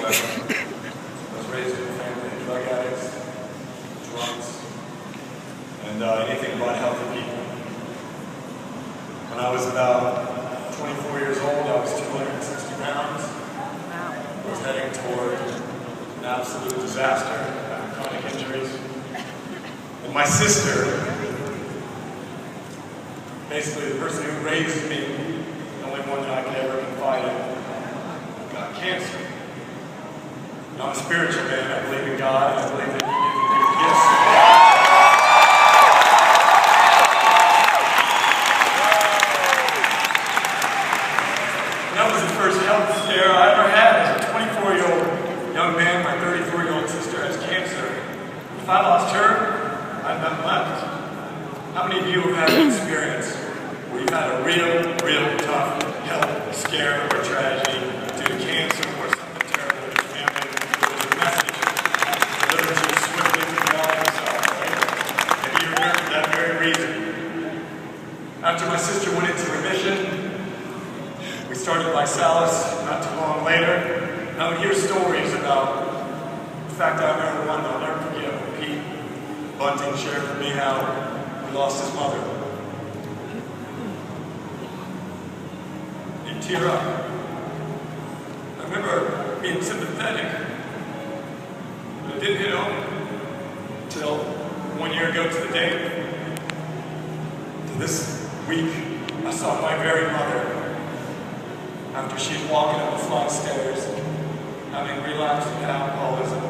whatsoever. I was raised in a family of drug addicts, drunks, and anything but healthy people. When I was about 24 years old, I was 260 pounds. I was heading toward an absolute disaster, chronic injuries. And my sister, basically the person who raised me, the only one that I could ever confide in, got cancer. And I'm a spiritual man. I believe in God, and I believe that He can give gifts. That was the first health scare I ever had as a 24-year-old young man. My 34-year-old sister has cancer. If I lost her, I've nothing left. How many of you have had an experience where you've had a real tough health scare or tragedy due to cancer or something terrible in your family? There was a message delivered to you swiftly from God Himself, right? Maybe you're here for that very reason. After my sister went into remission, we started Visalus not too long later, and I would hear stories about, in fact, I remember one that I'll never forget, when Pete Bunting shared with me how he lost his mother. He'd tear up. I remember being sympathetic, but it didn't hit home until 1 year ago to the day, to this week, I saw my very mother, after she's walking up the flight stairs, having relapsed into alcoholism.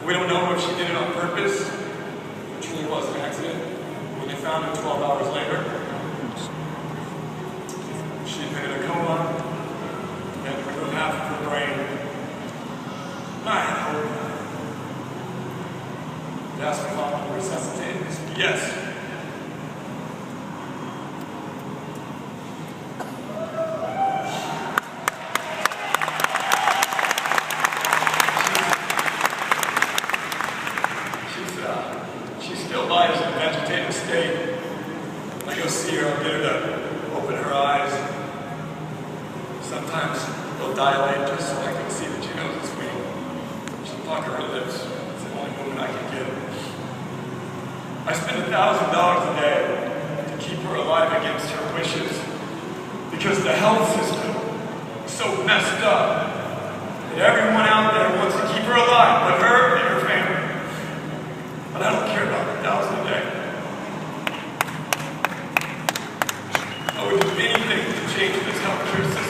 We don't know if she did it on purpose, which really was an accident. When they found her 12 hours later, she'd been in a coma, and removed half of her brain. I had hope. They asked me if I wanted to resuscitate. I said, yes. She still lies in a vegetative state. I go see her, I'll get her to open her eyes. Sometimes they'll dilate just so I can see that she knows it's me. She'll pucker her lips. It's the only movement I can get. I spend $1,000 a day to keep her alive against her wishes because the health system is so messed up that everyone out there wants to keep her alive, but her and her family. But I don't care about $1,000 a day. I would do anything to change this healthcare system.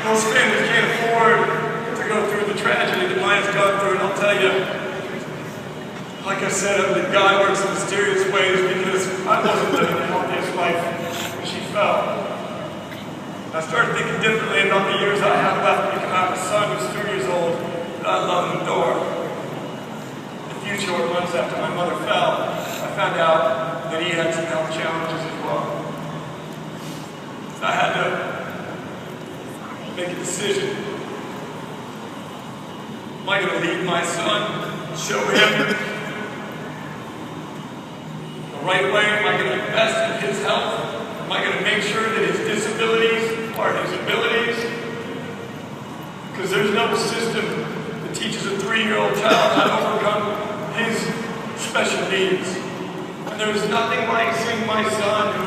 Most families can't afford to go through the tragedy that mine has gone through, and I'll tell you, like I said, I believe God works in mysterious ways because I wasn't living the healthiest life when she fell. I started thinking differently about the years I have left because I have a son who's 3 years old that I love and adore. A few short months after my mother fell, I found out that he had some health challenges as well. So I had to make a decision. Am I going to lead my son, show him the right way? Am I going to invest in his health? Am I going to make sure that his disabilities are his abilities? Because there's no system that teaches a 3-year-old child how to overcome his special needs. And there's nothing like seeing my son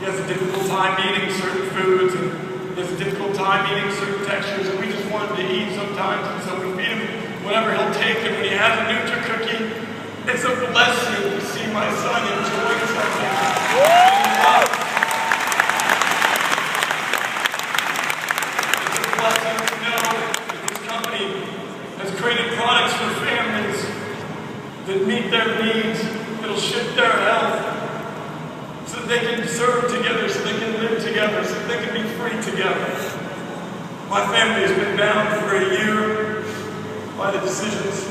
he has a difficult time eating certain foods, and he has a difficult time eating certain textures, and we just want him to eat sometimes, and so we feed him whatever he'll take, and when he has a Nutri cookie, it's a blessing to see my son enjoying something that he loves. It's a blessing to know that this company has created products for families that meet their needs, that'll shift their health, so that they can serve together, so they can live together, so they can be free together. My family has been bound for a year by the decisions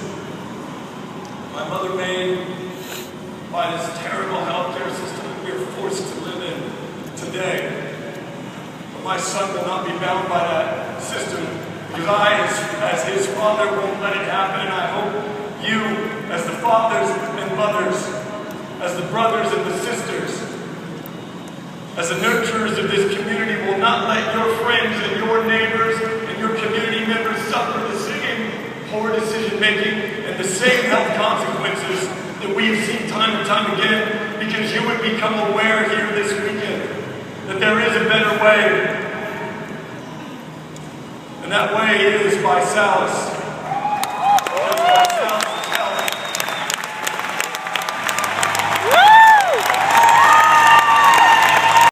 my mother made, by this terrible healthcare system that we are forced to live in today. But my son will not be bound by that system, because I, as his father, won't let it happen, and I hope you, as the fathers and mothers, as the brothers and the sisters, as the nurturers of this community, will not let your friends and your neighbors and your community members suffer the same poor decision-making and the same health consequences that we have seen time and time again, because you would become aware here this weekend that there is a better way. And that way is Visalus.